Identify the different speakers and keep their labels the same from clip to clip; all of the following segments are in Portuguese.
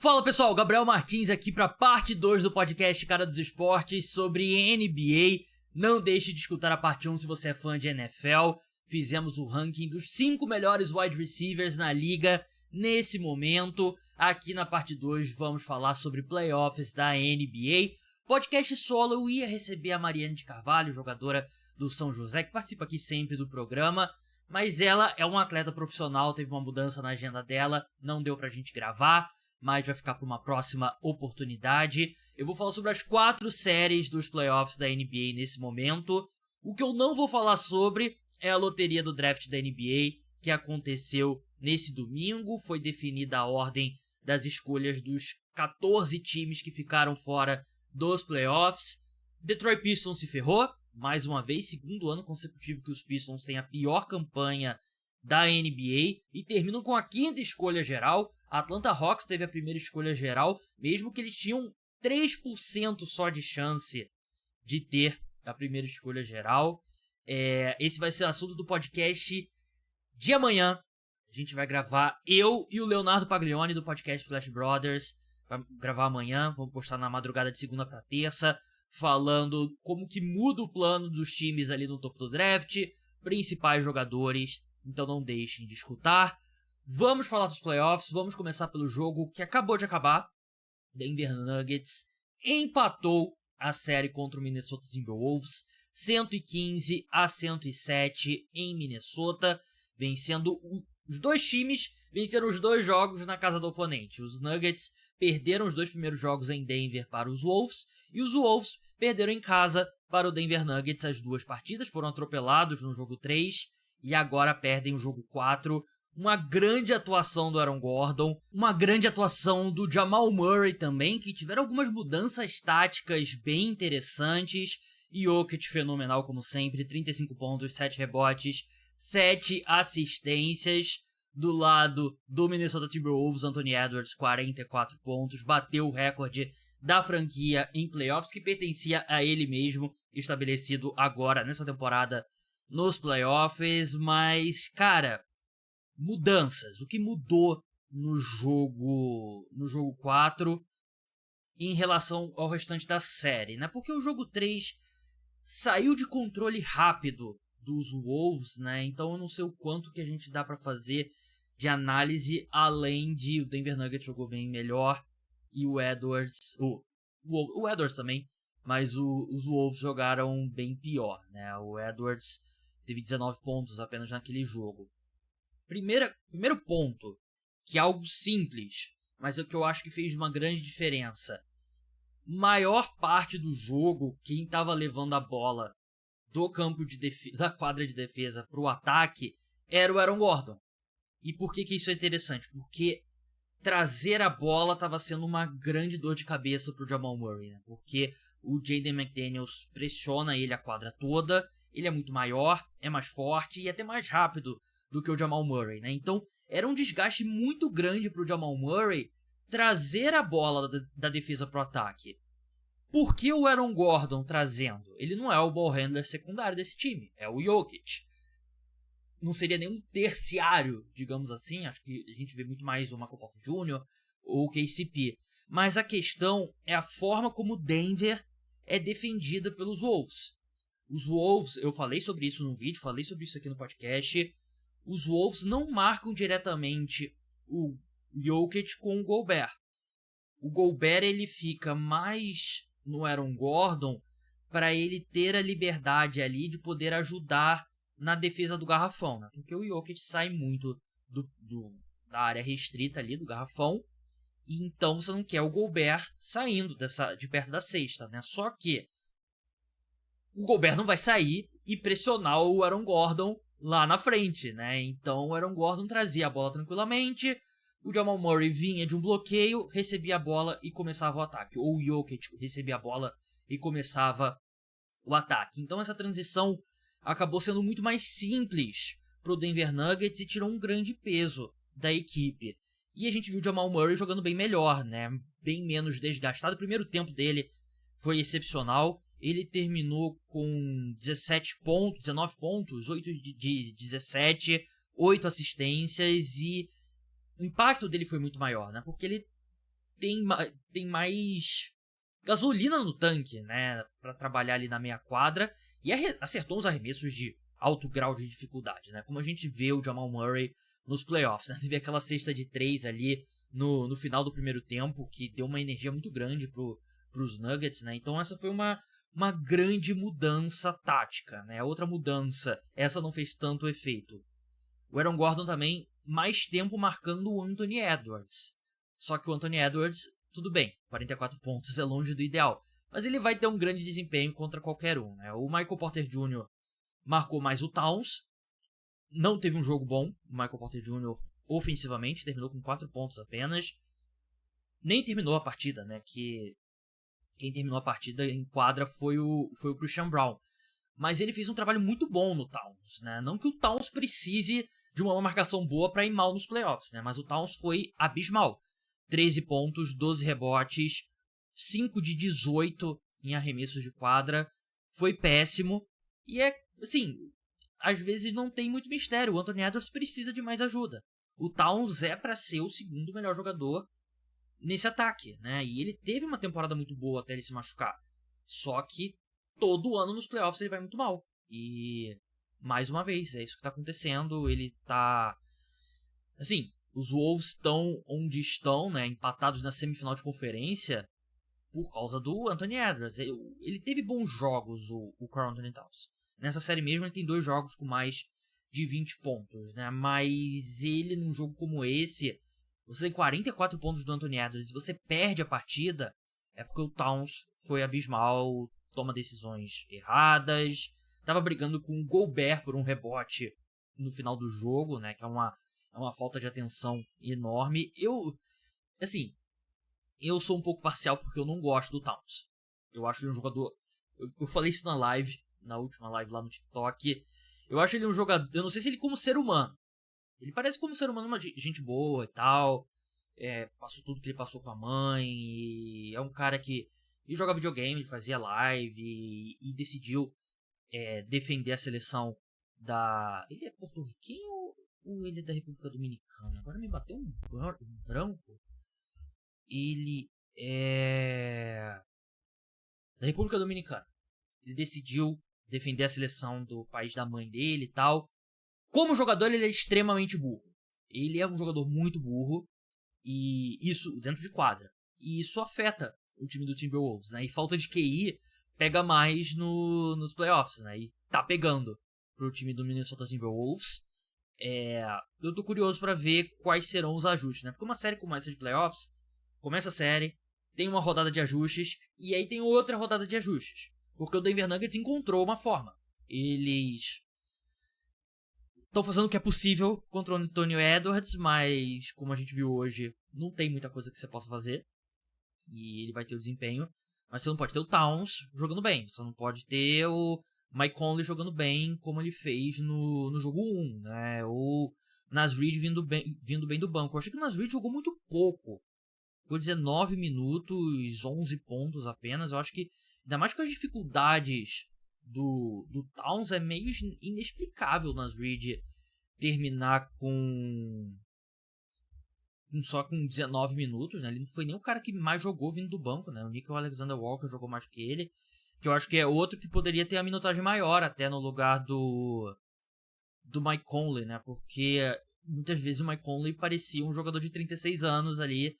Speaker 1: Fala pessoal, Gabriel Martins aqui para parte 2 do podcast Cara dos Esportes sobre NBA. Não deixe de escutar a parte 1 se você é fã de NFL. Fizemos o ranking dos 5 melhores wide receivers na liga nesse momento. Aqui na parte 2 vamos falar sobre playoffs da NBA. Podcast solo, eu ia receber a Mariane de Carvalho, jogadora do São José, que participa aqui sempre do programa. Mas ela é uma atleta profissional, teve uma mudança na agenda dela, não deu pra gente gravar, mas vai ficar para uma próxima oportunidade. Eu vou falar sobre as 4 séries dos playoffs da NBA nesse momento. O que eu não vou falar sobre é a loteria do draft da NBA, que aconteceu nesse domingo. Foi definida a ordem das escolhas dos 14 times que ficaram fora dos playoffs. Detroit Pistons se ferrou, mais uma vez, segundo ano consecutivo que os Pistons têm a pior campanha da NBA e terminam com a 5ª escolha geral. A Atlanta Hawks teve a primeira escolha geral, mesmo que eles tinham 3% só de chance de ter a primeira escolha geral. Esse vai ser o assunto do podcast de amanhã. A gente vai gravar, eu e o Leonardo Paglioni do podcast Flash Brothers. Vai gravar amanhã, vamos postar na madrugada de segunda para terça, falando como que muda o plano dos times ali no topo do draft, principais jogadores. Então não deixem de escutar. Vamos falar dos playoffs, vamos começar pelo jogo que acabou de acabar. Denver Nuggets empatou a série contra o Minnesota Timberwolves, 115-107 em Minnesota, vencendo os dois times, venceram os 2 jogos na casa do oponente. Os Nuggets perderam os 2 primeiros jogos em Denver para os Wolves, e os Wolves perderam em casa para o Denver Nuggets. As 2 partidas foram atropelados no jogo 3 e agora perdem o jogo 4. Uma grande atuação do Aaron Gordon, uma grande atuação do Jamal Murray também, que tiveram algumas mudanças táticas bem interessantes. Jokic fenomenal como sempre, 35 pontos, 7 rebotes, 7 assistências. Do lado do Minnesota Timberwolves, Anthony Edwards, 44 pontos, bateu o recorde da franquia em playoffs, que pertencia a ele mesmo, estabelecido agora nessa temporada nos playoffs. Mas, cara, mudanças. O que mudou no jogo 4 em relação ao restante da série, né? Porque o jogo 3 saiu de controle rápido dos Wolves, né? Então eu não sei o quanto que a gente dá pra fazer de análise, além de o Denver Nuggets jogou bem melhor e o Edwards, o Edwards também, mas os Wolves jogaram bem pior, né? O Edwards teve 19 pontos apenas naquele jogo. Primeiro ponto, que é algo simples, mas é o que eu acho que fez uma grande diferença. Maior parte do jogo, quem estava levando a bola do campo de defesa, da quadra de defesa para o ataque, era o Aaron Gordon. E por que isso é interessante? Porque trazer a bola estava sendo uma grande dor de cabeça para o Jamal Murray, né? Porque o Jaden McDaniels pressiona ele a quadra toda, ele é muito maior, é mais forte e até mais rápido do que o Jamal Murray, né? Então era um desgaste muito grande para o Jamal Murray trazer a bola da defesa para o ataque. Por que o Aaron Gordon trazendo? Ele não é o ball handler secundário desse time, é o Jokic. Não seria nenhum terciário, digamos assim. Acho que a gente vê muito mais o Michael Porter Jr. ou o KCP. Mas a questão é a forma como Denver é defendida pelos Wolves. Os Wolves, eu falei sobre isso no vídeo, falei sobre isso aqui no podcast. Os Wolves não marcam diretamente o Jokic com o Gobert. O Gobert ele fica mais no Aaron Gordon para ele ter a liberdade ali de poder ajudar na defesa do garrafão, né? Porque o Jokic sai muito da área restrita ali do garrafão, e então você não quer o Gobert saindo de perto da cesta, né? Só que o Gobert não vai sair e pressionar o Aaron Gordon lá na frente, né? Então o Aaron Gordon trazia a bola tranquilamente, o Jamal Murray vinha de um bloqueio, recebia a bola e começava o ataque, ou o Jokic recebia a bola e começava o ataque. Então essa transição acabou sendo muito mais simples pro Denver Nuggets e tirou um grande peso da equipe. E a gente viu o Jamal Murray jogando bem melhor, né? Bem menos desgastado. O primeiro tempo dele foi excepcional. Ele terminou com 19 pontos, 8 de 17, 8 assistências, e o impacto dele foi muito maior, né? Porque ele tem mais gasolina no tanque, né, pra trabalhar ali na meia quadra, e acertou uns arremessos de alto grau de dificuldade, né, como a gente vê o Jamal Murray nos playoffs, né, teve aquela cesta de 3 ali no final do primeiro tempo, que deu uma energia muito grande pros Nuggets, né, então essa foi uma grande mudança tática, né, outra mudança, essa não fez tanto efeito. O Aaron Gordon também, mais tempo marcando o Anthony Edwards, só que o Anthony Edwards, tudo bem, 44 pontos é longe do ideal, mas ele vai ter um grande desempenho contra qualquer um, né? O Michael Porter Jr. marcou mais o Towns, não teve um jogo bom, o Michael Porter Jr. ofensivamente, terminou com 4 pontos apenas, nem terminou a partida, né? Que quem terminou a partida em quadra foi o Christian Braun, mas ele fez um trabalho muito bom no Towns, né? Não que o Towns precise de uma marcação boa para ir mal nos playoffs, né? Mas o Towns foi abismal. 13 pontos, 12 rebotes, 5 de 18 em arremessos de quadra. Foi péssimo. E assim, às vezes não tem muito mistério. O Anthony Edwards precisa de mais ajuda. O Towns é para ser o segundo melhor jogador nesse ataque, né? E ele teve uma temporada muito boa até ele se machucar. Só que todo ano nos playoffs ele vai muito mal. E mais uma vez, é isso que tá acontecendo. Ele tá... Assim, os Wolves estão onde estão, né? Empatados na semifinal de conferência por causa do Anthony Edwards. Ele teve bons jogos, o Karl Anthony Towns. Nessa série mesmo ele tem 2 jogos com mais de 20 pontos, né? Mas ele num jogo como esse, você tem 44 pontos do Anthony Edwards e você perde a partida, é porque o Towns foi abismal, toma decisões erradas, tava brigando com o Gobert por um rebote no final do jogo, né, que é uma falta de atenção enorme. Eu sou um pouco parcial porque eu não gosto do Towns. Eu acho ele um jogador... Eu falei isso na última live lá no TikTok. Eu acho ele um jogador... Eu não sei se ele como ser humano. Ele parece como ser humano uma gente boa e tal. Passou tudo que ele passou com a mãe. E é um cara que... Ele joga videogame, ele fazia live e decidiu defender a seleção da... Ele é porto-riquenho ou ele é da República Dominicana? Agora me bateu um branco. Ele é da República Dominicana. Ele decidiu defender a seleção do país da mãe dele e tal. Como jogador, ele é extremamente burro. Ele é um jogador muito burro. E isso dentro de quadra. E isso afeta o time do Timberwolves, né? E falta de QI pega mais nos playoffs, né? E tá pegando pro time do Minnesota Timberwolves. Eu tô curioso pra ver quais serão os ajustes, né? Porque uma série como essa de playoffs, começa a série, tem uma rodada de ajustes, e aí tem outra rodada de ajustes. Porque o Denver Nuggets encontrou uma forma. Eles estão fazendo o que é possível contra o Anthony Edwards, mas como a gente viu hoje, não tem muita coisa que você possa fazer. E ele vai ter o desempenho. Mas você não pode ter o Towns jogando bem. Você não pode ter o Mike Conley jogando bem como ele fez no jogo 1, né? Ou Naz Reid vindo bem do banco. Eu achei que o Naz Reid jogou muito pouco. Ficou 19 minutos, 11 pontos apenas. Eu acho que, ainda mais com as dificuldades do Towns, é meio inexplicável o Naz Reid terminar só com 19 minutos, né? Ele não foi nem o cara que mais jogou vindo do banco, né? O Nickel Alexander Walker jogou mais que ele, que eu acho que é outro que poderia ter a minutagem maior até no lugar do Mike Conley, né? Porque muitas vezes o Mike Conley parecia um jogador de 36 anos ali,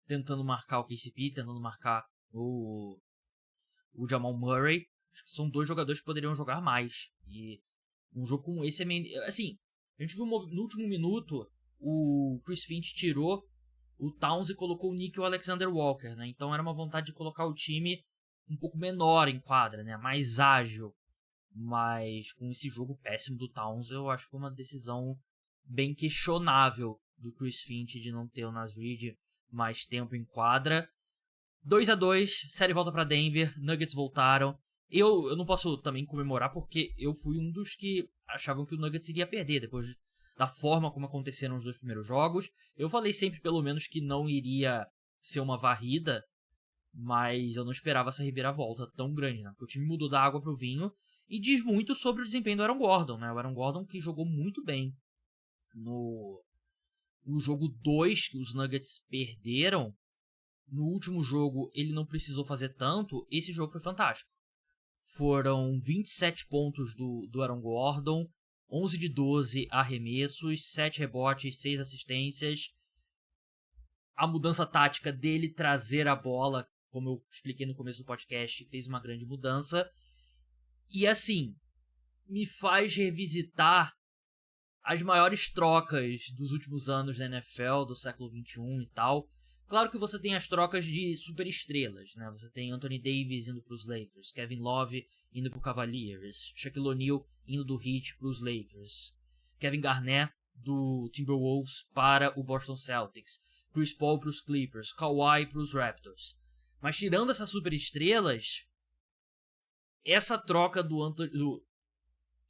Speaker 1: tentando marcar o KCP, tentando marcar o Jamal Murray. Acho que são 2 jogadores que poderiam jogar mais. E um jogo como esse é meio... Assim, a gente viu no último minuto o Chris Finch tirou o Towns e colocou o Nickel Alexander Walker, né? Então era uma vontade de colocar o time um pouco menor em quadra, né? Mais ágil. Mas com esse jogo péssimo do Towns, eu acho que foi uma decisão bem questionável do Chris Finch de não ter o Naz Reid mais tempo em quadra. 2-2, série volta para Denver, Nuggets voltaram. Eu não posso também comemorar porque eu fui um dos que achavam que o Nuggets iria perder depois da forma como aconteceram os 2 primeiros jogos. Eu falei sempre pelo menos que não iria ser uma varrida, mas eu não esperava essa reviravolta tão grande, né? Porque o time mudou da água pro vinho e diz muito sobre o desempenho do Aaron Gordon, né? O Aaron Gordon que jogou muito bem no jogo 2 que os Nuggets perderam. no último jogo ele não precisou fazer tanto, esse jogo foi fantástico. Foram 27 pontos do Aaron Gordon, 11 de 12 arremessos, 7 rebotes, 6 assistências. A mudança tática dele trazer a bola, como eu expliquei no começo do podcast, fez uma grande mudança. E assim, me faz revisitar as maiores trocas dos últimos anos da NFL, do século XXI e tal. Claro que você tem as trocas de superestrelas, né? Você tem Anthony Davis indo para os Lakers, Kevin Love indo para o Cavaliers, Shaquille O'Neal indo do Heat para os Lakers, Kevin Garnett do Timberwolves para o Boston Celtics, Chris Paul para os Clippers, Kawhi para os Raptors. Mas tirando essas superestrelas, essa troca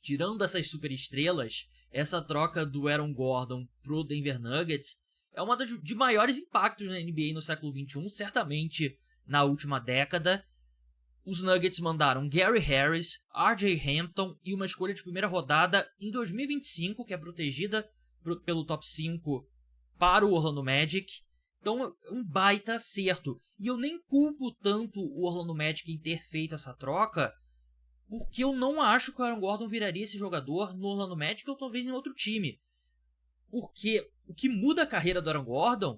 Speaker 1: tirando essas superestrelas, essa troca do Aaron Gordon pro Denver Nuggets é uma de maiores impactos na NBA no século XXI, certamente na última década. Os Nuggets mandaram Gary Harris, RJ Hampton e uma escolha de primeira rodada em 2025, que é protegida pelo top 5 para o Orlando Magic. Então é um baita acerto. E eu nem culpo tanto o Orlando Magic em ter feito essa troca, porque eu não acho que o Aaron Gordon viraria esse jogador no Orlando Magic ou talvez em outro time. Porque o que muda a carreira do Aaron Gordon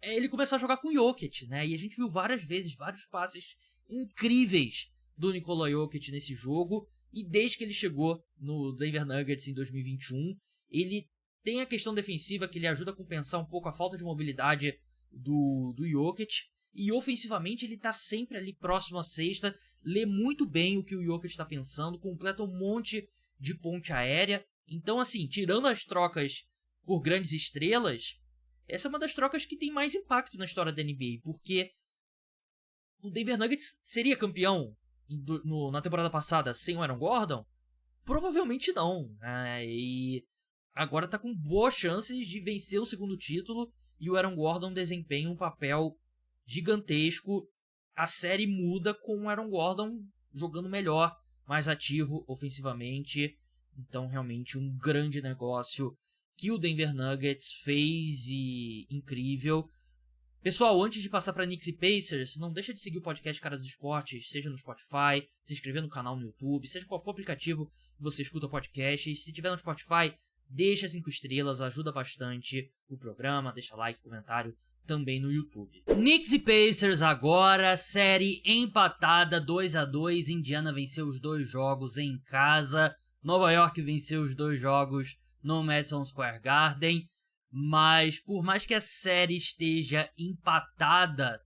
Speaker 1: é ele começar a jogar com o Jokic, né? E a gente viu várias vezes, vários passes incríveis do Nikola Jokic nesse jogo. E desde que ele chegou no Denver Nuggets em 2021, ele tem a questão defensiva que ele ajuda a compensar um pouco a falta de mobilidade do Jokic. E ofensivamente ele tá sempre ali próximo à cesta, lê muito bem o que o Jokic tá pensando, completa um monte de ponte aérea. Então assim, tirando as trocas por grandes estrelas, essa é uma das trocas que tem mais impacto na história da NBA, porque o Denver Nuggets seria campeão na temporada passada sem o Aaron Gordon? Provavelmente não, né? E agora tá com boas chances de vencer o segundo título e o Aaron Gordon desempenha um papel gigantesco. A série muda com o Aaron Gordon jogando melhor, mais ativo ofensivamente. Então realmente um grande negócio que o Denver Nuggets fez e incrível. Pessoal, antes de passar para Knicks e Pacers, não deixa de seguir o podcast Cara dos Esportes, seja no Spotify, se inscrever no canal no YouTube, seja qual for o aplicativo que você escuta podcast. E se tiver no Spotify, deixa 5 estrelas, ajuda bastante o programa, deixa like, comentário também no YouTube. Knicks e Pacers agora, série empatada 2-2, Indiana venceu os 2 jogos em casa, Nova York venceu os 2 jogos no Madison Square Garden, mas por mais que a série esteja empatada,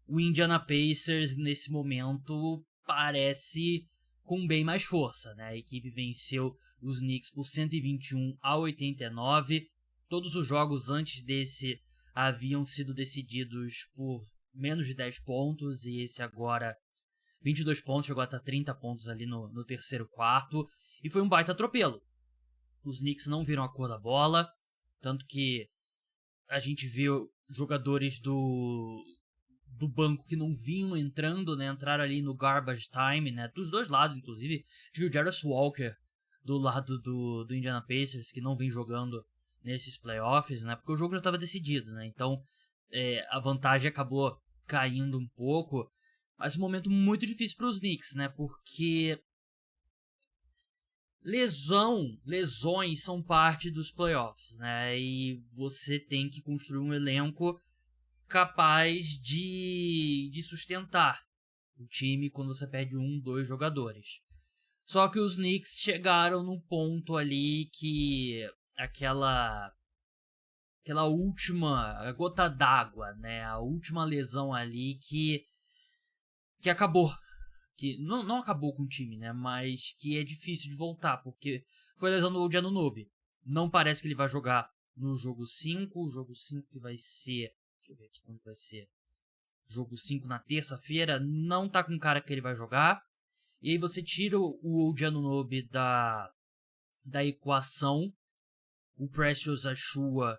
Speaker 1: o Indiana Pacers nesse momento parece com bem mais força, né? A equipe venceu os Knicks por 121-89, todos os jogos antes desse haviam sido decididos por menos de 10 pontos, e esse agora 22 pontos, chegou a estar 30 pontos ali no terceiro quarto, e foi um baita atropelo. Os Knicks não viram a cor da bola, tanto que a gente viu jogadores do banco que não vinham entrando, né, entraram ali no garbage time, né, dos dois lados, inclusive. A gente viu o Jarvis Walker do lado do Indiana Pacers, que não vem jogando nesses playoffs, né, porque o jogo já estava decidido, né, então a vantagem acabou caindo um pouco, mas um momento muito difícil para os Knicks, né, porque lesões são parte dos playoffs, né? E você tem que construir um elenco capaz de sustentar o time quando você perde 2 jogadores. Só que os Knicks chegaram num ponto ali que aquela última gota d'água, né? A última lesão ali que acabou. Que não acabou com o time, né? Mas que é difícil de voltar, porque foi a lesão do OG Anunoby. Não parece que ele vai jogar no jogo 5. O jogo 5 que vai ser... Deixa eu ver aqui quando vai ser. Jogo 5 na terça-feira. Não tá com cara que ele vai jogar. E aí você tira o OG Anunoby da equação. O Precious Achiuwa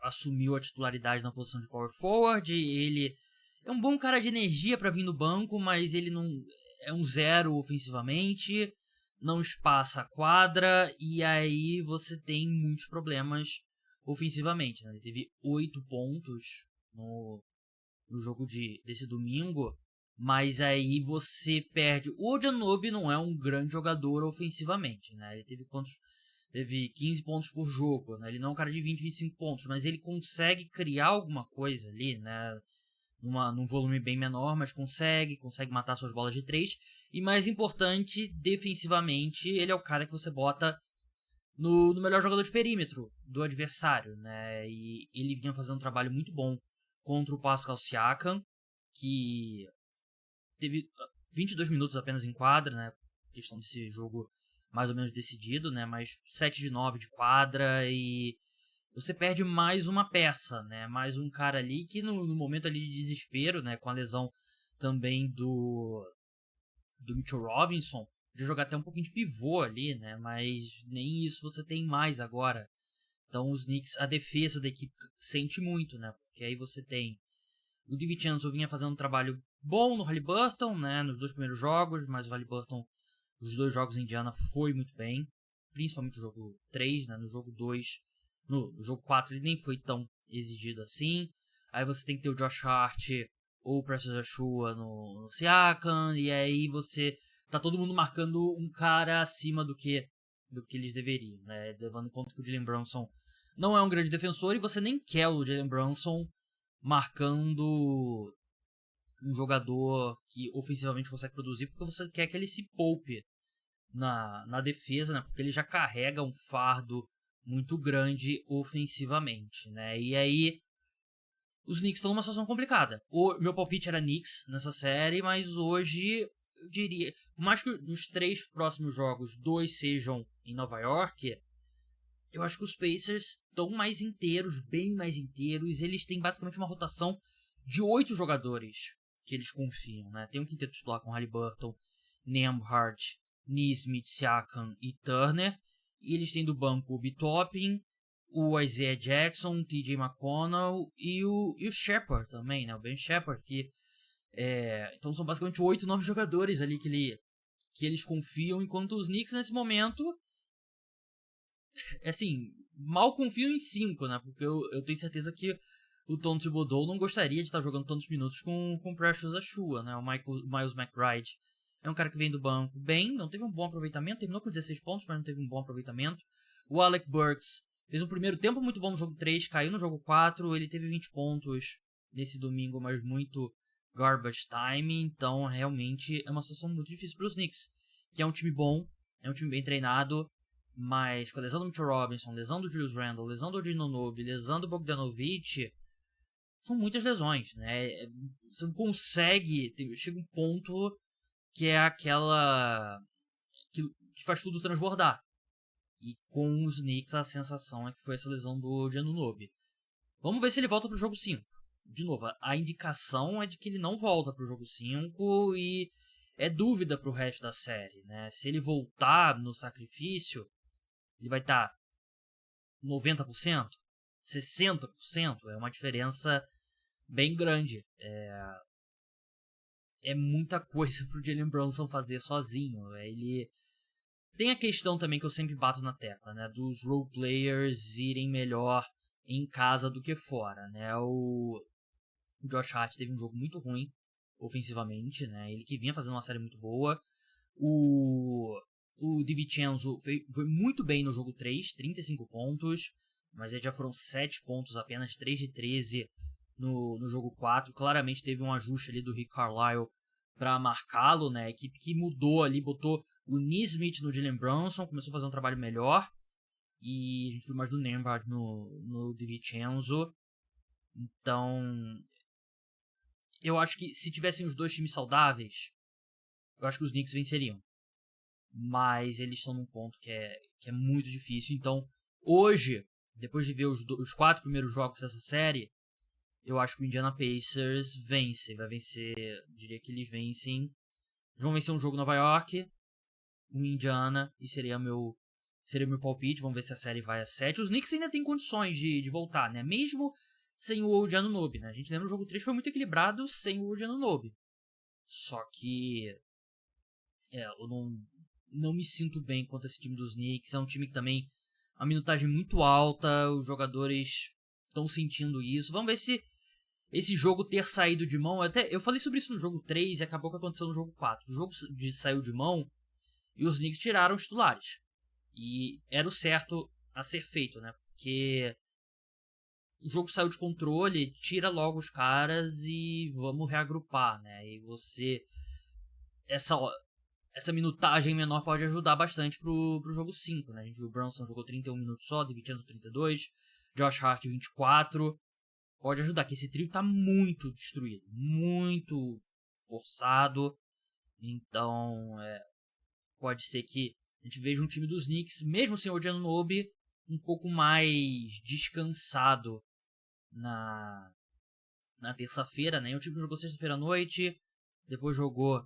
Speaker 1: assumiu a titularidade na posição de power forward. Ele é um bom cara de energia para vir no banco, mas ele não... é um 0 ofensivamente, não espaça a quadra, e aí você tem muitos problemas ofensivamente, né? Ele teve 8 pontos no no jogo desse domingo, mas aí você perde. O Anunoby não é um grande jogador ofensivamente, né? Ele teve 15 pontos por jogo, né? Ele não é um cara de 20, 25 pontos, mas ele consegue criar alguma coisa ali, né? Num volume bem menor, mas consegue matar suas bolas de 3. E mais importante, defensivamente, ele é o cara que você bota no melhor jogador de perímetro do adversário, né? E ele vinha fazendo um trabalho muito bom contra o Pascal Siakam, que teve 22 minutos apenas em quadra, né? Questão desse jogo mais ou menos decidido, né? Mas 7 de 9 de quadra e você perde mais uma peça, né? Mais um cara ali que no momento ali de desespero, né? Com a lesão também do Mitchell Robinson, de jogar até um pouquinho de pivô ali, né? Mas nem isso você tem mais agora. Então os Knicks, a defesa da equipe sente muito, né? Porque aí você tem o DiVincenzo vinha fazendo um trabalho bom no Haliburton, né? Nos 2 primeiros jogos, mas o Haliburton, os 2 jogos em Indiana, foi muito bem. Principalmente o jogo 3, né? No jogo 2, no jogo 4 ele nem foi tão exigido assim. Aí você tem que ter o Josh Hart ou o Precious Achiuwa no Siakam, e aí você tá todo mundo marcando um cara acima do que eles deveriam, né? Levando em conta que o Jalen Brunson não é um grande defensor e você nem quer o Jalen Brunson marcando um jogador que ofensivamente consegue produzir, porque você quer que ele se poupe na defesa, né? Porque ele já carrega um fardo muito grande ofensivamente, né? E aí os Knicks estão numa situação complicada. O meu palpite era Knicks nessa série, mas hoje eu diria, por mais que nos 3 próximos jogos 2 sejam em Nova York, eu acho que os Pacers estão mais inteiros, bem mais inteiros. Eles têm basicamente uma rotação de 8 jogadores que eles confiam, né? Tem um quinteto titular com Haliburton, Nembhard, Nesmith, Siakam e Turner. E eles têm do banco o Obi Toppin, o Isaiah Jackson, o TJ McConnell e o Shepard também, né? O Ben Shepard, que então são basicamente 8, 9 jogadores ali que eles confiam, enquanto os Knicks nesse momento, assim, mal confiam em 5, né? Porque eu tenho certeza que o Tom Thibodeau não gostaria de estar jogando tantos minutos com o Precious Achiuwa, né? O Miles McBride é um cara que vem do banco bem, não teve um bom aproveitamento, terminou com 16 pontos, mas não teve um bom aproveitamento. O Alec Burks fez um primeiro tempo muito bom no jogo 3, caiu no jogo 4, ele teve 20 pontos nesse domingo, mas muito garbage time, então realmente é uma situação muito difícil para os Knicks, que é um time bom, é um time bem treinado, mas com a lesão do Mitchell Robinson, lesão do Julius Randle, lesão do Anunoby, lesão do Bogdanovic, são muitas lesões, né? Você não consegue, chega um ponto que é aquela que faz tudo transbordar. E com os Knicks a sensação é que foi essa lesão do Anunoby. Vamos ver se ele volta pro jogo 5. De novo, a indicação é de que ele não volta pro jogo 5 e é dúvida pro resto da série, né? Se ele voltar no sacrifício, ele vai estar 90%, 60%, é uma diferença bem grande. É muita coisa pro Jalen Brunson fazer sozinho. Ele tem a questão também que eu sempre bato na tecla, né? Dos role players irem melhor em casa do que fora, né? O Josh Hart teve um jogo muito ruim ofensivamente, né? Ele que vinha fazendo uma série muito boa. O DiVincenzo foi muito bem no jogo 3, 35 pontos, mas aí já foram 7 pontos apenas, 3 de 13 no jogo 4. Claramente teve um ajuste ali do Rick Carlisle para marcá-lo, né? A equipe que mudou ali, botou o Nesmith no Jalen Brunson, começou a fazer um trabalho melhor. E a gente viu mais do Nembhard no DiVincenzo. Então, eu acho que se tivessem os 2 times saudáveis, eu acho que os Knicks venceriam. Mas eles estão num ponto que é muito difícil. Então, hoje, depois de ver os 4 primeiros jogos dessa série, eu acho que o Indiana Pacers vence. Vai vencer, diria que eles vencem. Eles vão vencer um jogo em Nova York, um Indiana, e seria meu palpite. Vamos ver se a série vai a 7. Os Knicks ainda têm condições de voltar, né? Mesmo sem o Anunoby, né? A gente lembra o jogo 3 foi muito equilibrado sem o Anunoby. Só que eu não me sinto bem quanto a esse time dos Knicks. É um time que também a minutagem muito alta, os jogadores estão sentindo isso. Vamos ver se esse jogo ter saído de mão, eu falei sobre isso no jogo 3 e acabou que aconteceu no jogo 4. O jogo saiu de mão e os Knicks tiraram os titulares. E era o certo a ser feito, né? Porque o jogo saiu de controle, tira logo os caras e vamos reagrupar, né? E você... Essa minutagem menor pode ajudar bastante pro jogo 5, né? A gente viu o Brunson jogou 31 minutos só, DiVincenzo 32, Josh Hart 24. Pode ajudar, que esse trio tá muito destruído, muito forçado. Então, pode ser que a gente veja um time dos Knicks, mesmo sem o Anunoby, um pouco mais descansado na terça-feira, né? O time jogou sexta-feira à noite, depois jogou...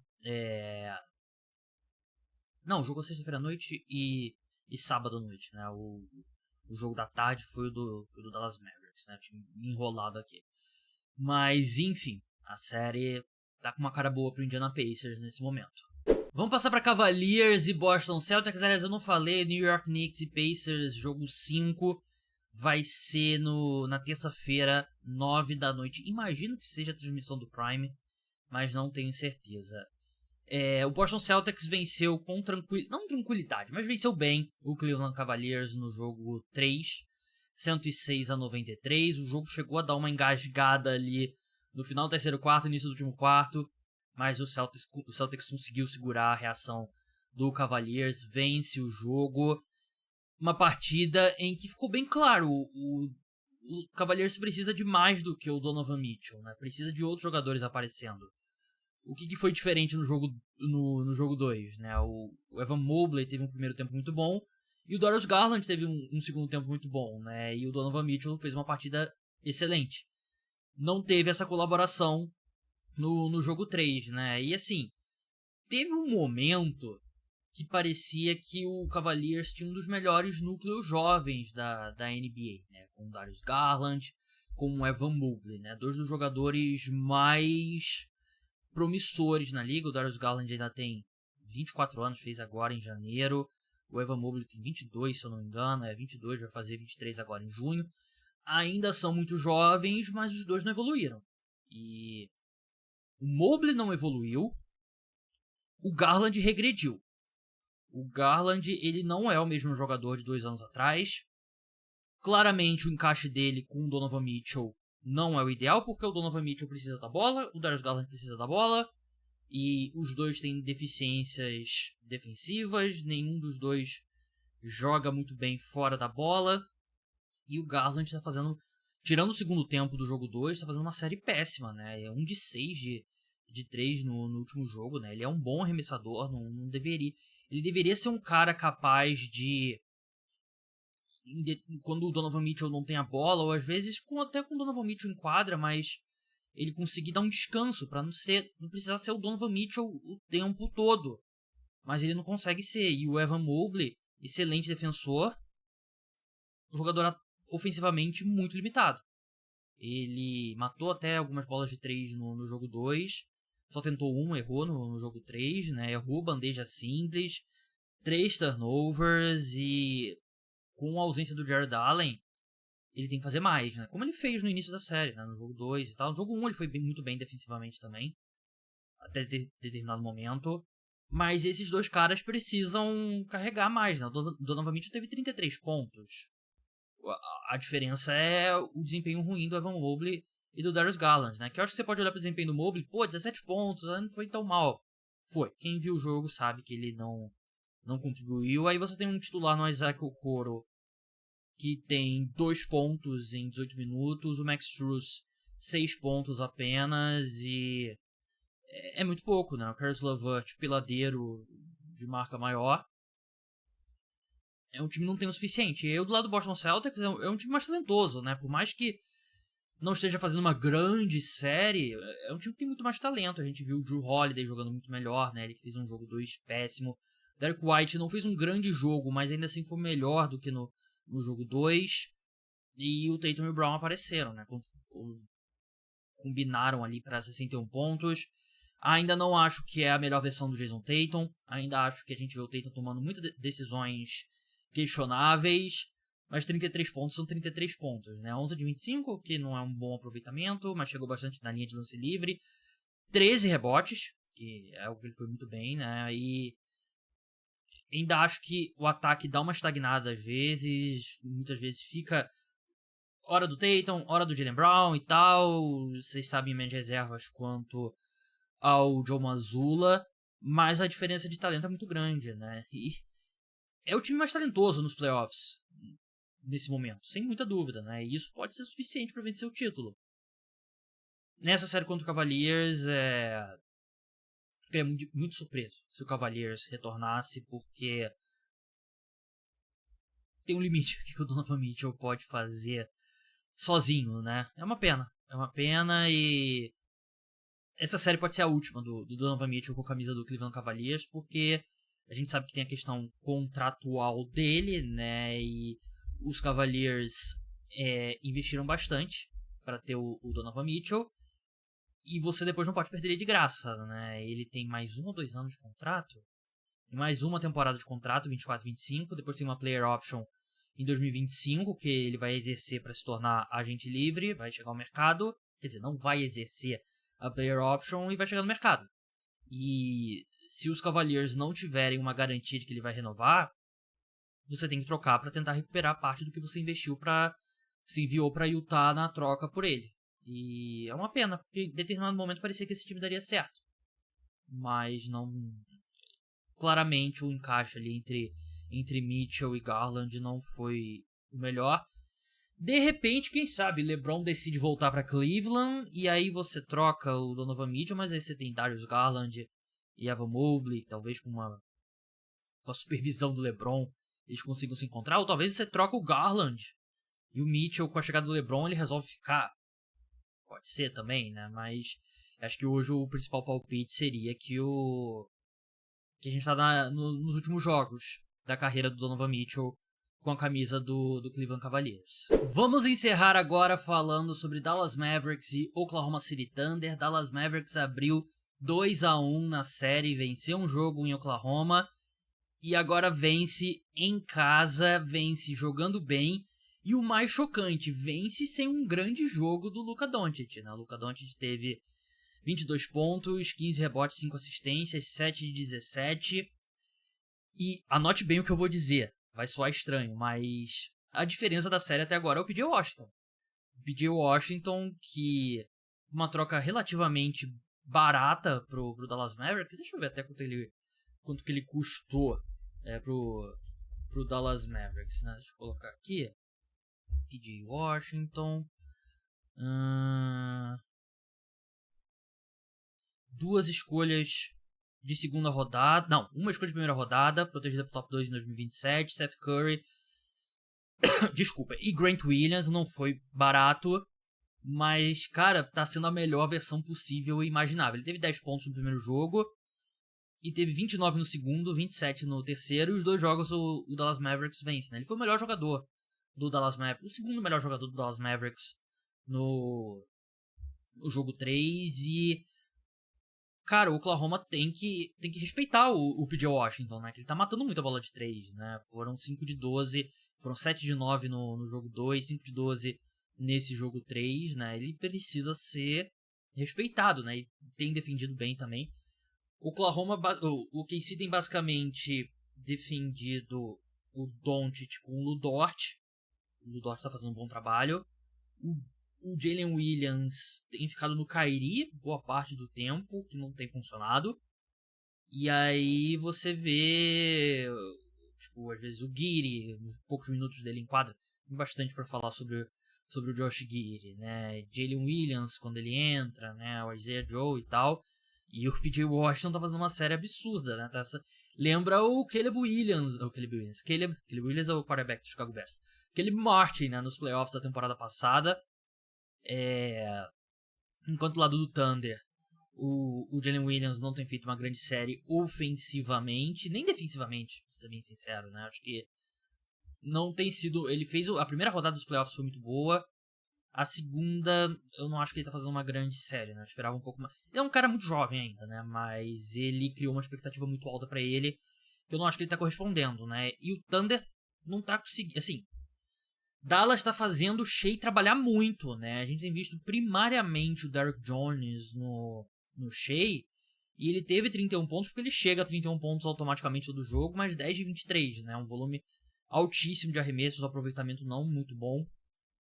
Speaker 1: Não, jogou sexta-feira à noite e sábado à noite, né? O jogo da tarde foi o do Dallas Mavericks, né? Time enrolado aqui. Mas, enfim, a série tá com uma cara boa pro Indiana Pacers nesse momento. Vamos passar pra Cavaliers e Boston Celtics. Aliás, eu não falei, New York Knicks e Pacers, jogo 5, vai ser na terça-feira, 9 da noite. Imagino que seja a transmissão do Prime, mas não tenho certeza. O Boston Celtics venceu com não tranquilidade, mas venceu bem o Cleveland Cavaliers no jogo 3, 106-93. O jogo chegou a dar uma engasgada ali no final do terceiro quarto, início do último quarto, mas o Celtics conseguiu segurar a reação do Cavaliers, vence o jogo. Uma partida em que ficou bem claro, o Cavaliers precisa de mais do que o Donovan Mitchell, né? Precisa de outros jogadores aparecendo. O que foi diferente no jogo 2, né? O Evan Mobley teve um primeiro tempo muito bom e o Darius Garland teve um segundo tempo muito bom, né? E o Donovan Mitchell fez uma partida excelente. Não teve essa colaboração no jogo 3, né? E assim, teve um momento que parecia que o Cavaliers tinha um dos melhores núcleos jovens da NBA, né? Com o Darius Garland, com o Evan Mobley, né? Dois dos jogadores mais promissores na liga. O Darius Garland ainda tem 24 anos, fez agora em janeiro. O Evan Mobley tem 22, se eu não me engano, 22, vai fazer 23 agora em junho. Ainda são muito jovens, mas os dois não evoluíram. E o Mobley não evoluiu, o Garland regrediu. O Garland, ele não é o mesmo jogador de 2 anos atrás. Claramente o encaixe dele com o Donovan Mitchell não é o ideal, porque o Donovan Mitchell precisa da bola, o Darius Garland precisa da bola, e os dois têm deficiências defensivas, nenhum dos dois joga muito bem fora da bola, e o Garland está fazendo, tirando o segundo tempo do jogo 2, está fazendo uma série péssima, né? É 1 de 6 de 3 no último jogo, né? Ele é um bom arremessador, não deveria... Ele deveria ser um cara capaz de... Quando o Donovan Mitchell não tem a bola, ou às vezes até com o Donovan Mitchell em quadra, mas ele conseguir dar um descanso para não precisar ser o Donovan Mitchell o tempo todo. Mas ele não consegue ser. E o Evan Mobley, excelente defensor, um jogador ofensivamente muito limitado. Ele matou até algumas bolas de 3 no jogo 2, só tentou errou no jogo 3, né? Errou bandeja simples, 3 turnovers e com a ausência do Jared Allen, ele tem que fazer mais, né? Como ele fez no início da série, né? No jogo 2 e tal. No jogo 1 ele foi muito bem defensivamente também, até determinado momento. Mas esses dois caras precisam carregar mais, né? O Donovan Mitchell teve 33 pontos. A diferença é o desempenho ruim do Evan Mobley e do Darius Garland, né? Que eu acho que você pode olhar pro desempenho do Mobley, 17 pontos, não foi tão mal. Foi. Quem viu o jogo sabe que ele não contribuiu. Aí você tem um titular no Isaac Okoro que tem 2 pontos em 18 minutos, o Max Strus 6 pontos apenas, e é muito pouco, né? O Caris LeVert, piladeiro de marca maior, um time que não tem o suficiente. E eu do lado do Boston Celtics é um time mais talentoso, né? Por mais que não esteja fazendo uma grande série, é um time que tem muito mais talento. A gente viu o Drew Holiday jogando muito melhor, né? Ele fez um jogo 2 péssimo. Derek White não fez um grande jogo, mas ainda assim foi melhor do que no jogo 2. E o Tatum e o Brown apareceram, né? Combinaram ali para 61 pontos. Ainda não acho que é a melhor versão do Jason Tatum. Ainda acho que a gente vê o Tatum tomando muitas decisões questionáveis. Mas 33 pontos são 33 pontos, né? 11 de 25, que não é um bom aproveitamento, mas chegou bastante na linha de lance livre. 13 rebotes, que é algo que ele foi muito bem, né? E ainda acho que o ataque dá uma estagnada às vezes, muitas vezes fica hora do Tatum, hora do Jaylen Brown e tal. Vocês sabem minhas reservas quanto ao Joe Mazzulla, mas a diferença de talento é muito grande, né? E é o time mais talentoso nos playoffs nesse momento, sem muita dúvida, né? E isso pode ser suficiente para vencer o título. Nessa série contra o Cavaliers, ficaria muito, muito surpreso se o Cavaliers retornasse, porque tem um limite que o Donovan Mitchell pode fazer sozinho, né? É uma pena e essa série pode ser a última do Donovan Mitchell com a camisa do Cleveland Cavaliers, porque a gente sabe que tem a questão contratual dele, né? E os Cavaliers investiram bastante para ter o Donovan Mitchell. E você depois não pode perder ele de graça, né? Ele tem mais 1 ou 2 anos de contrato. Tem mais uma temporada de contrato, 24-25. Depois tem uma player option em 2025, que ele vai exercer para se tornar agente livre. Vai chegar ao mercado. Quer dizer, não vai exercer a player option e vai chegar no mercado. E se os Cavaliers não tiverem uma garantia de que ele vai renovar, você tem que trocar para tentar recuperar parte do que você investiu se enviou para Utah na troca por ele. E é uma pena, porque em determinado momento parecia que esse time daria certo. Mas não... Claramente o encaixe ali entre Mitchell e Garland não foi o melhor. De repente, quem sabe, LeBron decide voltar para Cleveland e aí você troca o Donovan Mitchell, mas aí você tem Darius Garland e Evan Mobley, talvez com a supervisão do LeBron eles consigam se encontrar. Ou talvez você troca o Garland e o Mitchell, com a chegada do LeBron, ele resolve ficar. Pode ser também, né? Mas acho que hoje o principal palpite seria que a gente tá nos últimos jogos da carreira do Donovan Mitchell com a camisa do Cleveland Cavaliers. Vamos encerrar agora falando sobre Dallas Mavericks e Oklahoma City Thunder. Dallas Mavericks abriu 2-1 na série, venceu um jogo em Oklahoma e agora vence em casa, vence jogando bem. E o mais chocante, vence sem um grande jogo do Luka Doncic, né? O Luka Doncic teve 22 pontos, 15 rebotes, 5 assistências, 7 de 17. E anote bem o que eu vou dizer, vai soar estranho, mas a diferença da série até agora é o PJ Washington. O PJ Washington, que uma troca relativamente barata pro Dallas Mavericks. Deixa eu ver até quanto que ele custou pro Dallas Mavericks, né? Deixa eu colocar aqui. PJ Washington. 2 escolhas de segunda rodada. Não, uma escolha de primeira rodada, protegida pro top 2 em 2027. Seth Curry. Desculpa. E Grant Williams, não foi barato. Mas, cara, tá sendo a melhor versão possível e imaginável. Ele teve 10 pontos no primeiro jogo. E teve 29 no segundo, 27 no terceiro. E os 2 jogos o Dallas Mavericks vence, né? Ele foi o melhor jogador do Dallas Mavericks. O segundo melhor jogador do Dallas Mavericks no jogo 3. E, cara, o Oklahoma tem que respeitar o PJ Washington, né? Que ele tá matando muito a bola de 3, né? Foram 5 de 12, foram 7 de 9 no jogo 2, 5 de 12 nesse jogo 3, né? Ele precisa ser respeitado, né? E tem defendido bem também. O KC tem basicamente defendido o Doncic com o Lu Dort. O Lu Dort tá fazendo um bom trabalho. O Jalen Williams tem ficado no Kyrie boa parte do tempo, que não tem funcionado. E aí você vê, tipo, às vezes o Giddey, nos poucos minutos dele em quadra, tem bastante para falar sobre o Josh Giddey, né? Jalen Williams quando ele entra, né? O Isaiah Joe e tal. E o PJ Washington tá fazendo uma série absurda, né? Lembra o Caleb Williams. Caleb Williams é o quarterback do Chicago Bears. Caleb Martin, né? Nos playoffs da temporada passada. Enquanto do lado do Thunder, o Jalen Williams não tem feito uma grande série ofensivamente, nem defensivamente, pra ser bem sincero, né? Acho que não tem sido... Ele fez... A primeira rodada dos playoffs foi muito boa. A segunda, eu não acho que ele tá fazendo uma grande série, né? Eu esperava um pouco mais. Ele é um cara muito jovem ainda, né? Mas ele criou uma expectativa muito alta pra ele, que eu não acho que ele tá correspondendo, né? E o Thunder não tá conseguindo... Assim, Dallas tá fazendo o Shai trabalhar muito, né? A gente tem visto primariamente o Derrick Jones no Shai, e ele teve 31 pontos porque ele chega a 31 pontos automaticamente todo jogo, mas 10 de 23, né? Um volume altíssimo de arremessos, um aproveitamento não muito bom.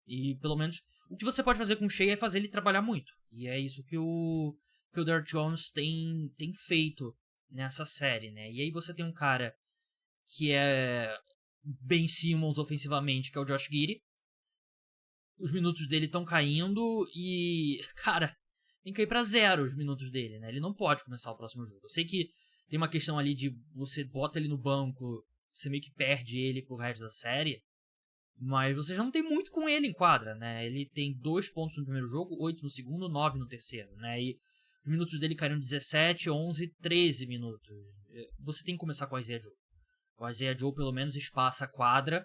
Speaker 1: E pelo menos o que você pode fazer com o Shai é fazer ele trabalhar muito. E é isso que o Derrick Jones tem feito nessa série, né? E aí você tem um cara que é Ben Simmons ofensivamente, que é o Josh Giddey. Os minutos dele estão caindo e, cara, tem que cair pra 0 os minutos dele, né? Ele não pode começar o próximo jogo. Eu sei que tem uma questão ali de você bota ele no banco, você meio que perde ele pro resto da série, mas você já não tem muito com ele em quadra, né? Ele tem 2 pontos no primeiro jogo, 8 no segundo, 9 no terceiro, né? E os minutos dele caíram 17, 11, 13 minutos. Você tem que começar com o Isaiah Joe. O Isaiah Joe pelo menos espaça a quadra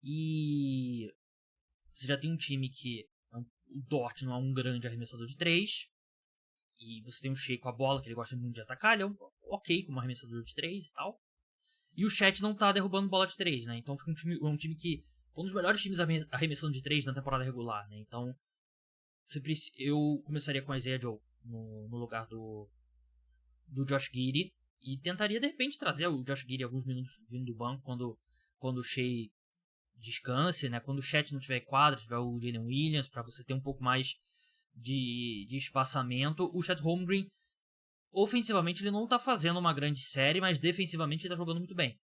Speaker 1: e você já tem um time que o Dort não é um grande arremessador de 3 e você tem um Shai com a bola que ele gosta muito de atacar, ele é ok como arremessador de 3 e tal. E o Chet não tá derrubando bola de 3, né? Então fica um time que foi um dos melhores times arremessando de 3 na temporada regular, né? Então eu começaria com o Isaiah Joe no lugar do Josh Giddey e tentaria de repente trazer o Josh Giddey alguns minutos vindo do banco quando o Shai descanse, né? Quando o Chet não tiver quadra, tiver o Jalen Williams, para você ter um pouco mais de espaçamento. O Chet Holmgren, ofensivamente, ele não tá fazendo uma grande série, mas defensivamente ele tá jogando muito bem.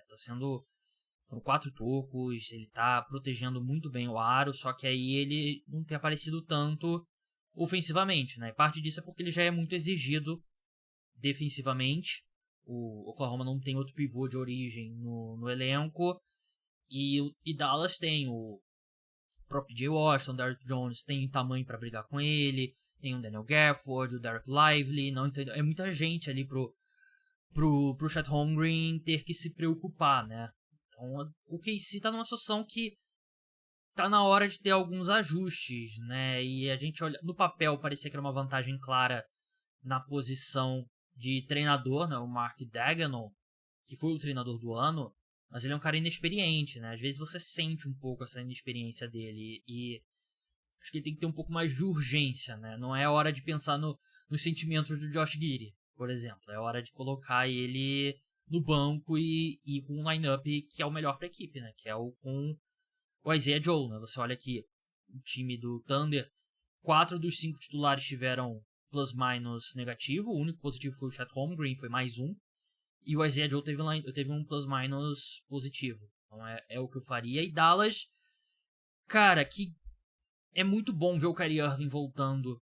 Speaker 1: Tá sendo... Foram 4 tocos, ele tá protegendo muito bem o aro, só que aí ele não tem aparecido tanto ofensivamente, né? Parte disso é porque ele já é muito exigido defensivamente. O Oklahoma não tem outro pivô de origem no elenco. E Dallas tem o próprio Jay Washington, o Derrick Jones tem tamanho para brigar com ele, tem o Daniel Gafford, o Derek Lively, não entendo, é muita gente ali pro Chet Holmgren ter que se preocupar, né? Então o KC tá numa situação que tá na hora de ter alguns ajustes, né? E a gente olha no papel, parecia que era uma vantagem clara na posição de treinador, né? O Mark Daigneault, que foi o treinador do ano, mas ele é um cara inexperiente, né? Às vezes você sente um pouco essa inexperiência dele e acho que ele tem que ter um pouco mais de urgência, né? Não é hora de pensar nos sentimentos do Josh Giddey, por exemplo. É hora de colocar ele no banco e com um lineup que é o melhor para a equipe, né? Que é com o Isaiah Joe, né? Você olha aqui, o time do Thunder, 4 dos 5 titulares tiveram plus-minus negativo, o único positivo foi o Chet Holmgren, foi mais um. E o Isaiah Joe teve um plus-minus positivo. Então é o que eu faria. E Dallas, cara, que é muito bom ver o Kyrie Irving voltando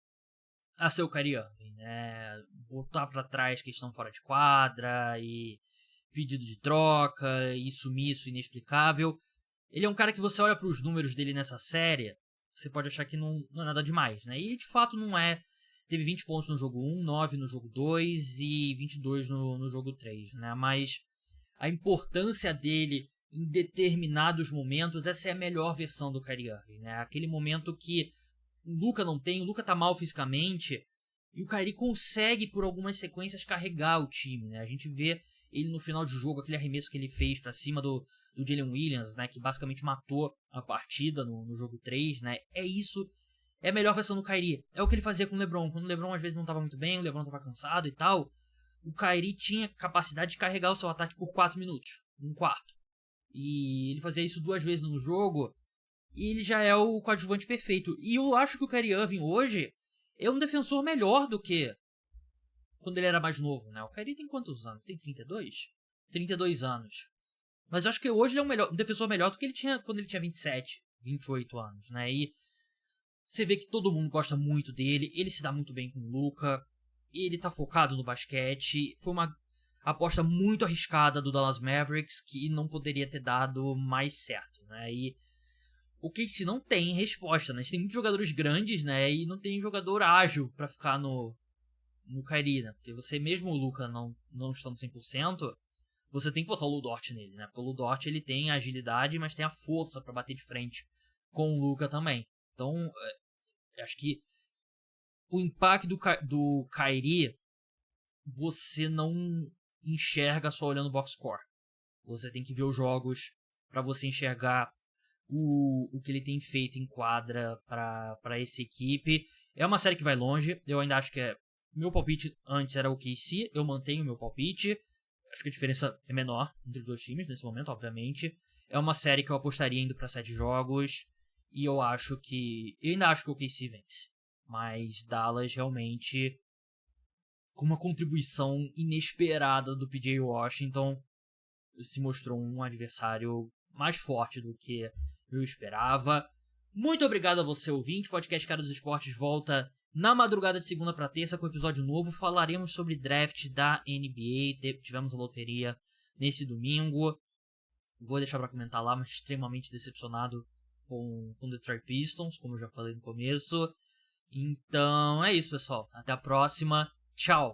Speaker 1: a ser o Kyrie Irving, né? Botar pra trás questão fora de quadra e pedido de troca e sumiço inexplicável. Ele é um cara que você olha pros números dele nessa série, você pode achar que não é nada demais, né? E de fato não é. Teve 20 pontos no jogo 1, 9 no jogo 2 e 22 no jogo 3, né? Mas a importância dele em determinados momentos, essa é a melhor versão do Kyrie Irving, né? Aquele momento que o Luka não tem, o Luka tá mal fisicamente e o Kyrie consegue por algumas sequências carregar o time, né? A gente vê ele no final de jogo, aquele arremesso que ele fez pra cima do Jalen Williams, né? Que basicamente matou a partida no jogo 3, né? É isso. É a melhor versão do Kyrie. É o que ele fazia com o LeBron. Quando o LeBron às vezes não estava muito bem, o LeBron estava cansado e tal, o Kyrie tinha capacidade de carregar o seu ataque por 4 minutos, um quarto. E ele fazia isso 2 vezes no jogo, e ele já é o coadjuvante perfeito. E eu acho que o Kyrie Irving hoje é um defensor melhor do que quando ele era mais novo, né? O Kyrie tem quantos anos? Tem 32? 32 anos. Mas eu acho que hoje ele é um defensor melhor do que ele tinha quando ele tinha 27, 28 anos, né? E você vê que todo mundo gosta muito dele, ele se dá muito bem com o Luka, ele tá focado no basquete. Foi uma aposta muito arriscada do Dallas Mavericks que não poderia ter dado mais certo, né? E o KC não tem resposta, né? A gente tem muitos jogadores grandes, né? E não tem jogador ágil pra ficar no Kyrie, né? Porque você, mesmo o Luka não estando 100%, você tem que botar o Lu Dort nele, né? Porque o Lu Dort, ele tem a agilidade, mas tem a força pra bater de frente com o Luka também. Então, acho que o impacto do Kyrie você não enxerga só olhando o box score. Você tem que ver os jogos para você enxergar o que ele tem feito em quadra pra essa equipe. É uma série que vai longe, eu ainda acho que meu palpite antes era o KC, eu mantenho meu palpite. Acho que a diferença é menor entre os dois times nesse momento, obviamente. É uma série que eu apostaria indo pra 7 jogos. E eu ainda acho que o KC vence. Mas Dallas realmente, com uma contribuição inesperada do PJ Washington, se mostrou um adversário mais forte do que eu esperava. Muito obrigado a você, ouvinte. O podcast Cara dos Esportes volta na madrugada de segunda para terça com episódio novo. Falaremos sobre draft da NBA. Tivemos a loteria nesse domingo. Vou deixar para comentar lá, mas extremamente decepcionado com o Detroit Pistons, como eu já falei no começo. Então é isso, pessoal. Até a próxima. Tchau!